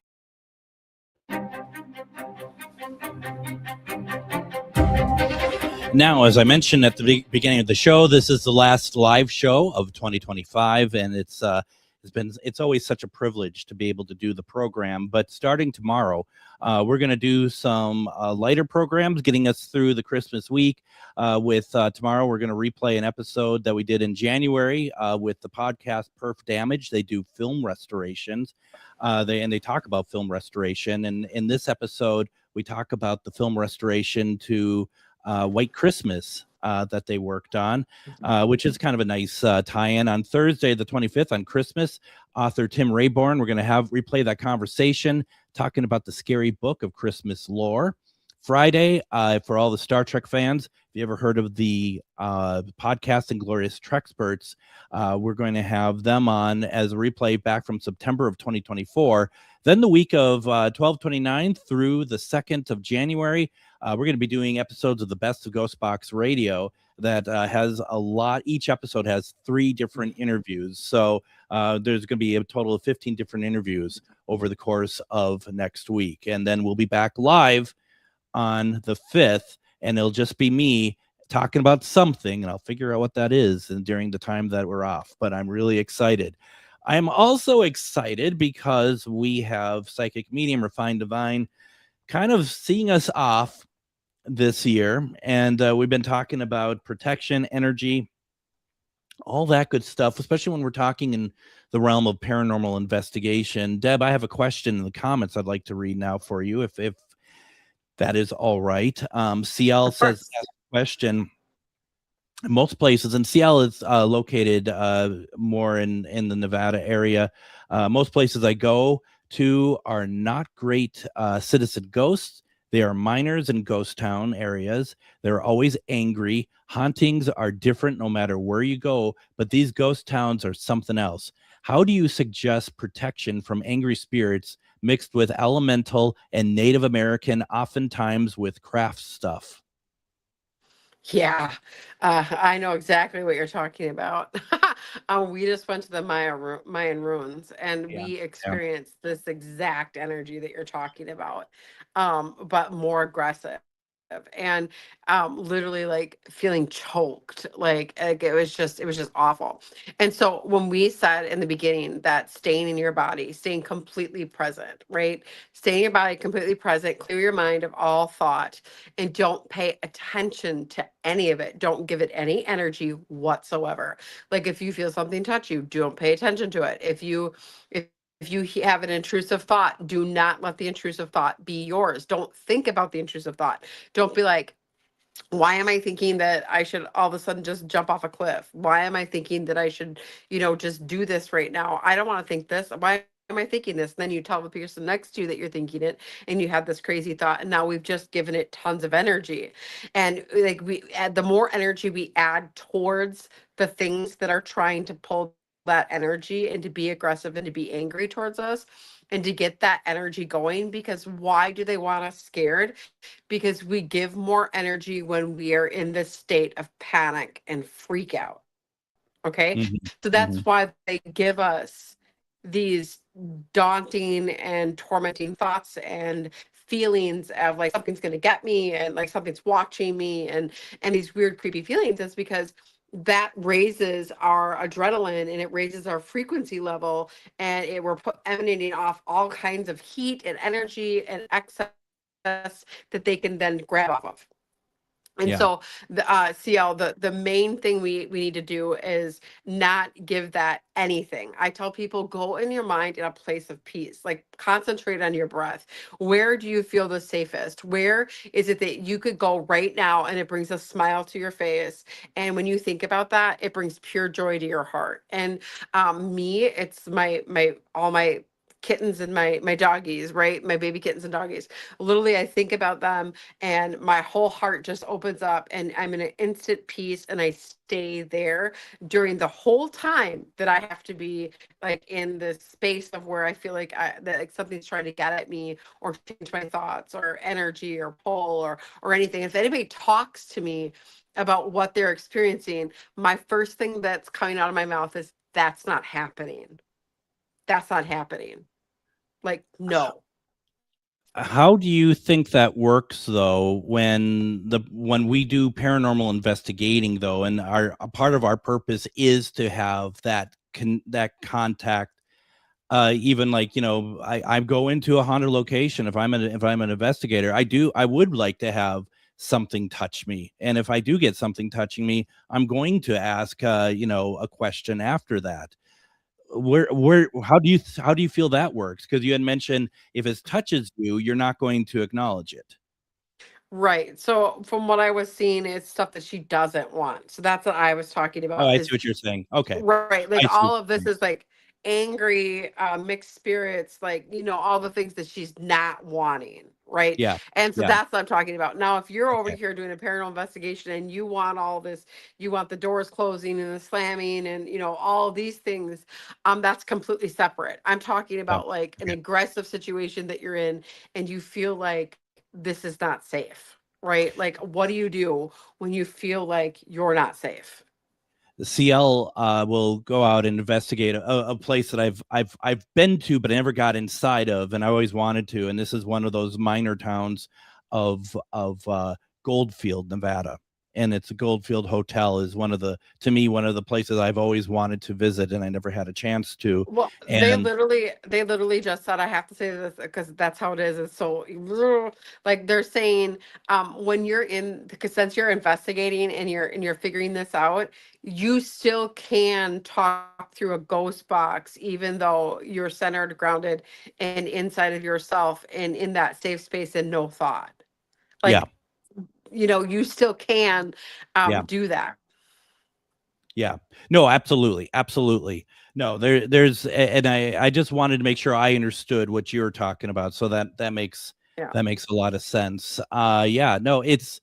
Now, as I mentioned at the beginning of the show, this is the last live show of 2025, and it's always such a privilege to be able to do the program. But starting tomorrow, we're going to do some lighter programs, getting us through the Christmas week. Tomorrow, we're going to replay an episode that we did in January with the podcast Perf Damage. They do film restorations. They talk about film restoration, and in this episode, we talk about the film restoration to White Christmas that they worked on, which is kind of a nice tie-in. On Thursday, the 25th, on Christmas, author Tim Rayborn, we're going to replay that conversation, talking about the scary book of Christmas lore. Friday, for all the Star Trek fans, if you ever heard of the podcast Inglorious Treksperts, we're going to have them on as a replay back from September of 2024. Then the week of 12/29 through the 2nd of January, we're going to be doing episodes of the Best of GhostBox Radio that has a lot. Each episode has 3 different interviews. So there's going to be a total of 15 different interviews over the course of next week. And then we'll be back live on the 5th, and it'll just be me talking about something, and I'll figure out what that is during the time that we're off. But I'm really excited. I'm also excited because we have Psychic Medium Refined Divine kind of seeing us off this year, and we've been talking about protection, energy, all that good stuff, especially when we're talking in the realm of paranormal investigation. Deb, I have a question in the comments I'd like to read now for you, if that is all right. CL says, ask a question. Most places, and CL is located more in the Nevada area. Most places I go to are not great citizen ghosts. They are miners in ghost town areas. They're always angry. Hauntings are different no matter where you go, but these ghost towns are something else. How do you suggest protection from angry spirits mixed with elemental and Native American, oftentimes with craft stuff? Yeah, I know exactly what you're talking about. We just went to the Mayan ruins, and we experienced this exact energy that you're talking about, but more aggressive. and literally like feeling choked, like it was just awful. And so when we said in the beginning that staying in your body, staying completely present, right? Stay in your body completely present, clear your mind of all thought, and don't pay attention to any of it. Don't give it any energy whatsoever. Like if you feel something touch you, don't pay attention to it. If you have an intrusive thought, do not let the intrusive thought be yours. Don't think about the intrusive thought. Don't be like, why am I thinking that I should all of a sudden just jump off a cliff? Why am I thinking that I should, just do this right now? I don't want to think this. Why am I thinking this? And then you tell the person next to you that you're thinking it and you have this crazy thought. And now we've just given it tons of energy. And like we add, the more energy we add towards the things that are trying to pull that energy and to be aggressive and to be angry towards us and to get that energy going, because why do they want us scared? Because we give more energy when we are in this state of panic and freak out. Okay. Mhm. So that's Mhm. why they give us these daunting and tormenting thoughts and feelings of like something's going to get me and like something's watching me and these weird creepy feelings. Is because that raises our adrenaline and it raises our frequency level, and emanating off all kinds of heat and energy and excess that they can then grab off of. And Yeah. so the CL, the main thing we need to do is not give that anything. I tell people, go in your mind in a place of peace, like concentrate on your breath. Where do you feel the safest? Where is it that you could go right now and it brings a smile to your face? And when you think about that, it brings pure joy to your heart. And me, it's my all my kittens and my doggies, right? My baby kittens and doggies. Literally, I think about them and my whole heart just opens up and I'm in an instant peace, and I stay there during the whole time that I have to be like in this space of where I feel like that like something's trying to get at me or change my thoughts or energy or pull or anything. If anybody talks to me about what they're experiencing, my first thing that's coming out of my mouth is, that's not happening. That's not happening. Like, no. How do you think that works though when we do paranormal investigating though, and a part of our purpose is to have that contact, even like I go into a haunted location. If I'm an investigator, I would like to have something touch me, and if I do get something touching me, I'm going to ask a question after that. How do you feel that works? Because you had mentioned if it touches you, you're not going to acknowledge it. Right. So from what I was seeing, it's stuff that she doesn't want. So that's what I was talking Oh, about I see is what you're saying. Okay. right. I Like see what all of you're this saying. is like angry, mixed spirits, like, all the things that she's not wanting. Right. Yeah. And so Yeah. that's what I'm talking about. Now, if you're over Okay. here doing a paranormal investigation and you want all this, you want the doors closing and the slamming and, all these things, that's completely separate. I'm talking Yeah. about like an Okay. aggressive situation that you're in and you feel like this is not safe. Right. Like, what do you do when you feel like you're not safe? The CL will go out and investigate a place that I've been to, but I never got inside of, and I always wanted to. And this is one of those minor towns of Goldfield, Nevada, and it's a Goldfield Hotel is to me one of the places I've always wanted to visit, and I never had a chance to. Well, And they literally just said, I have to say this because that's how it is. It's so like they're saying, when you're in, because since you're investigating and you're figuring this out, you still can talk through a ghost box, even though you're centered, grounded, and inside of yourself and in that safe space and no thought. yeah, Like, you still can yeah. do that. Yeah. No, absolutely. Absolutely. No, and I just wanted to make sure I understood what you were talking about. So that makes Yeah. a lot of sense. Yeah, no, it's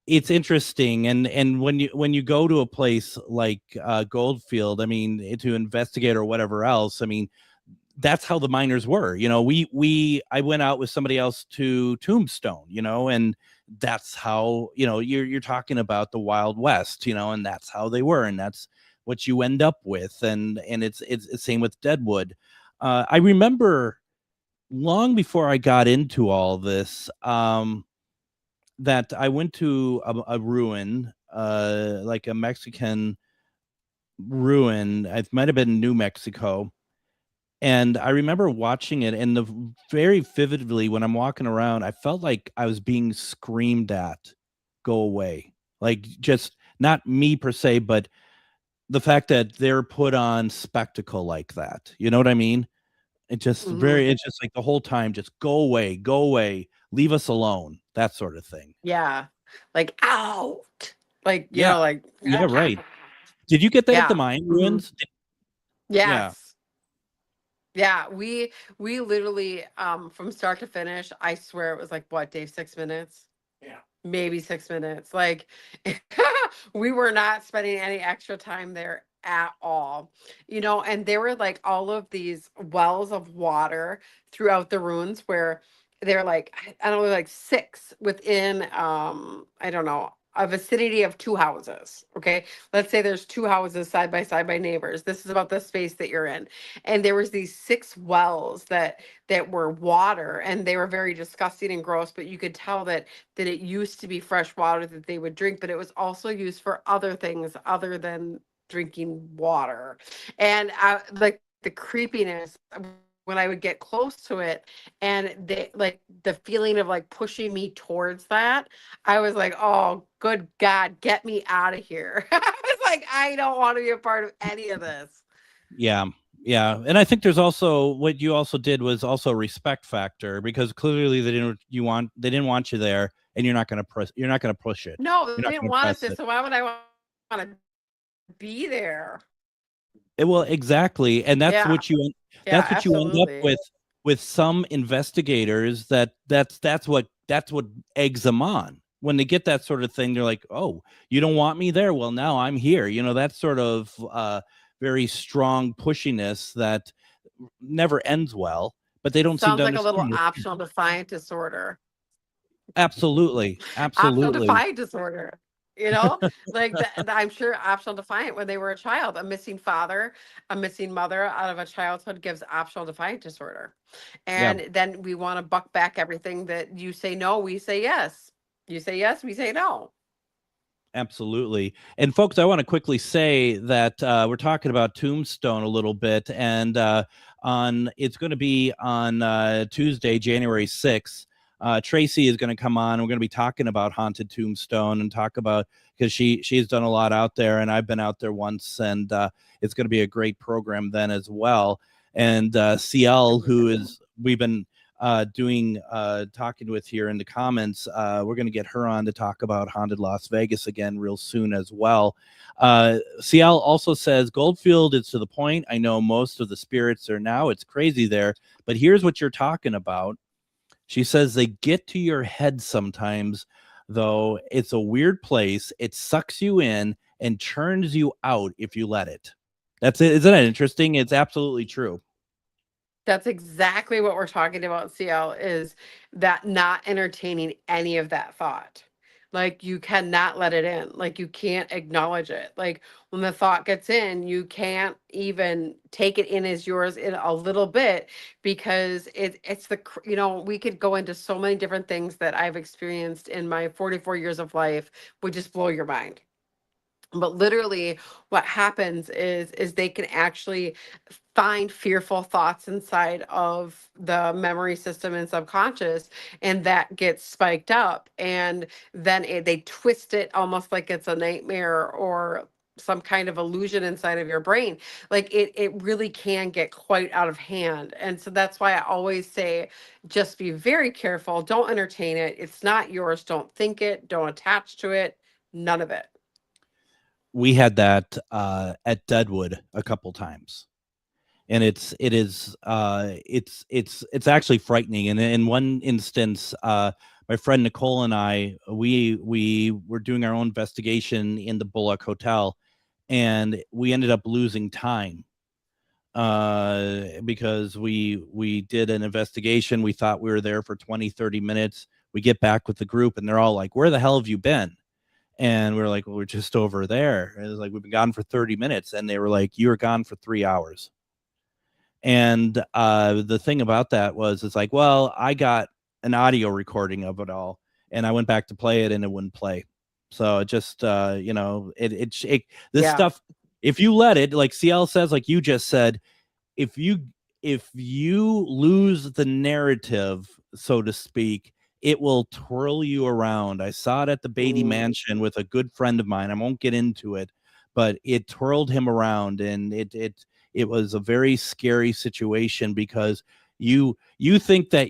interesting. And when you go to a place like Goldfield, I mean, to investigate or whatever else, I mean, that's how the miners were. I went out with somebody else to Tombstone, and that's how, you're talking about the Wild West, and that's how they were, and that's what you end up with. And it's the same with Deadwood. I remember long before I got into all this, that I went to a ruin, like a Mexican ruin. It might have been New Mexico. And I remember watching it, and very vividly when I'm walking around, I felt like I was being screamed at, go away. Like, just not me per se, but the fact that they're put on spectacle like that. You know what I mean? It's just like the whole time, just go away, leave us alone, that sort of thing. Yeah. Like out. Like, Yeah. like Yeah, right. Did you get that at the Yeah. Mayan ruins? Yeah. Yes. Yeah, we literally from start to finish, I swear it was like what, Dave, 6 minutes? Yeah. Maybe 6 minutes. Like we were not spending any extra time there at all. And there were like all of these wells of water throughout the ruins where they're like, I don't know, like six within I don't know, a vicinity of two houses. Okay. Let's say there's two houses side by neighbors. This is about the space that you're in. And there was these six wells that were water, and they were very disgusting and gross, but you could tell that it used to be fresh water that they would drink, but it was also used for other things other than drinking water. And like the creepiness when I would get close to it, and they like the feeling of like pushing me towards that, I was like, oh, good God, get me out of here. I was like, I don't want to be a part of any of this. Yeah. Yeah. And I think there's also, what you also did was also a respect factor, because clearly they didn't want you there, and you're not going to push it. No, You're they not didn't gonna want us press there, it. so why would I want to be there? Well, exactly. And that's Yeah. what you Yeah, end up absolutely. with some investigators, that's what eggs them on. When they get that sort of thing, they're like, oh, you don't want me there, well, now I'm here. That sort of very strong pushiness that never ends well, but they don't seem Sounds to like a little understand it. optional defiant disorder. Absolutely. Optional Absolutely. defiant disorder. Like I'm sure optional defiant when they were a child, a missing father, a missing mother out of a childhood gives optional defiant disorder. Yeah. And then we want to buck back everything that you say no, we say yes. You say yes, we say no. Absolutely. And folks, I want to quickly say that we're talking about Tombstone a little bit, and it's going to be on Tuesday, January 6th. Tracy is going to come on. We're going to be talking about Haunted Tombstone and talk about, because she's done a lot out there, and I've been out there once, and it's going to be a great program then as well. And CL, we've been talking with here in the comments, we're going to get her on to talk about Haunted Las Vegas again real soon as well. CL also says Goldfield is to the point. I know most of the spirits are now. It's crazy there, but here's what you're talking about. She says they get to your head sometimes, though. It's a weird place. It sucks you in and churns you out if you let it. That's it. Isn't that interesting? It's absolutely true. That's exactly what we're talking about, CL, is that not entertaining any of that thought. Like you cannot let it in. Like you can't acknowledge it. Like when the thought gets in, you can't even take it in as yours in a little bit, because it's we could go into so many different things that I've experienced in my 44 years of life would just blow your mind. But literally what happens is they can actually find fearful thoughts inside of the memory system and subconscious, and that gets spiked up, and then they twist it almost like it's a nightmare or some kind of illusion inside of your brain. Like it really can get quite out of hand. And so that's why I always say, just be very careful. Don't entertain it. It's not yours. Don't think it. Don't attach to it. None of it. We had that at Deadwood a couple times, and it's actually frightening. And in one instance, my friend Nicole and I, we were doing our own investigation in the Bullock Hotel, and we ended up losing time because we did an investigation. We thought we were there for 20-30 minutes. We get back with the group, and they're all like, where the hell have you been? And we were like, well, we're just over there. And it was like, we've been gone for 30 minutes. And they were like, you were gone for 3 hours. And the thing about that was, it's like, well, I got an audio recording of it all. and I went back to play it and it wouldn't play. So it just this stuff, if you let it, like CL says, like you just said, if you lose the narrative, so to speak, it will twirl you around. I saw it at the Beatty Mansion with a good friend of mine. I won't get into it, but it twirled him around, and it was a very scary situation because you think that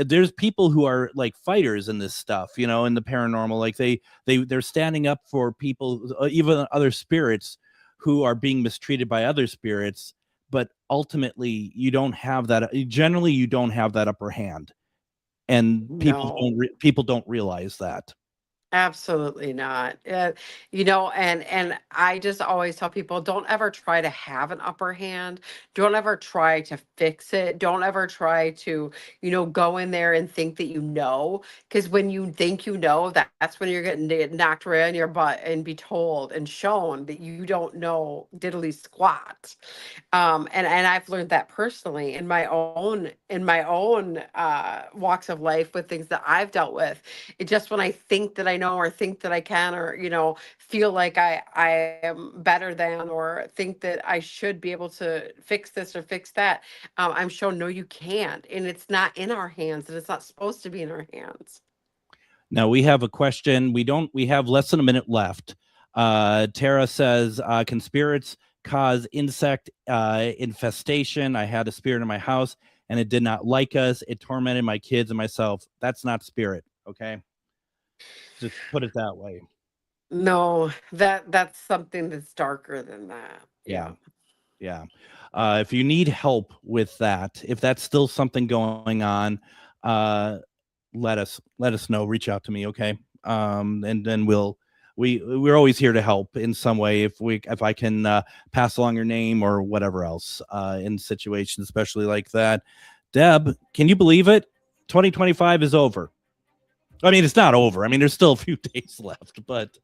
there's people who are like fighters in this stuff, in the paranormal, like they're standing up for people, even other spirits who are being mistreated by other spirits, but ultimately you don't have that. Generally, you don't have that upper hand, and people don't realize that. Absolutely not. And I just always tell people, don't ever try to have an upper hand. Don't ever try to fix it. Don't ever try to, go in there and think that you know. Because when you think that's when you're getting knocked around your butt and be told and shown that you don't know diddly squat. And I've learned that personally in my own walks of life with things that I've dealt with. It just, when I think that I know, or think that I can, or feel like I am better than, or think that I should be able to fix this or fix that, I'm shown, no, you can't, and it's not in our hands, and it's not supposed to be in our hands. Now we have a question. We have less than a minute left. Tara says, can spirits cause insect infestation? I had a spirit in my house and it did not like us. It tormented my kids and myself. That's not spirit. Okay. Just put it that way. No, that's something that's darker than that. Yeah. If you need help with that, if that's still something going on, let us know. Reach out to me. Okay. And then we're always here to help in some way. If I can pass along your name or whatever else in situations, especially like that. Deb, can you believe it? 2025 is over. I mean, it's not over. I mean, there's still a few days left, but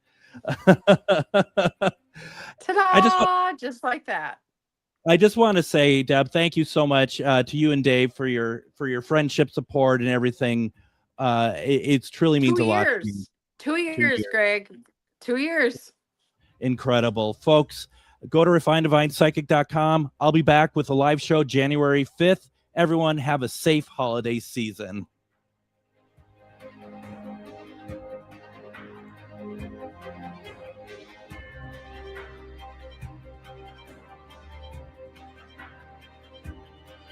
ta-da! Just like that. I just want to say, Deb, thank you so much to you and Dave for your friendship, support, and everything. It truly means a lot to me. 2 years, Greg. 2 years. Incredible. Folks, go to refinedivinepsychic.com. I'll be back with a live show January 5th. Everyone have a safe holiday season.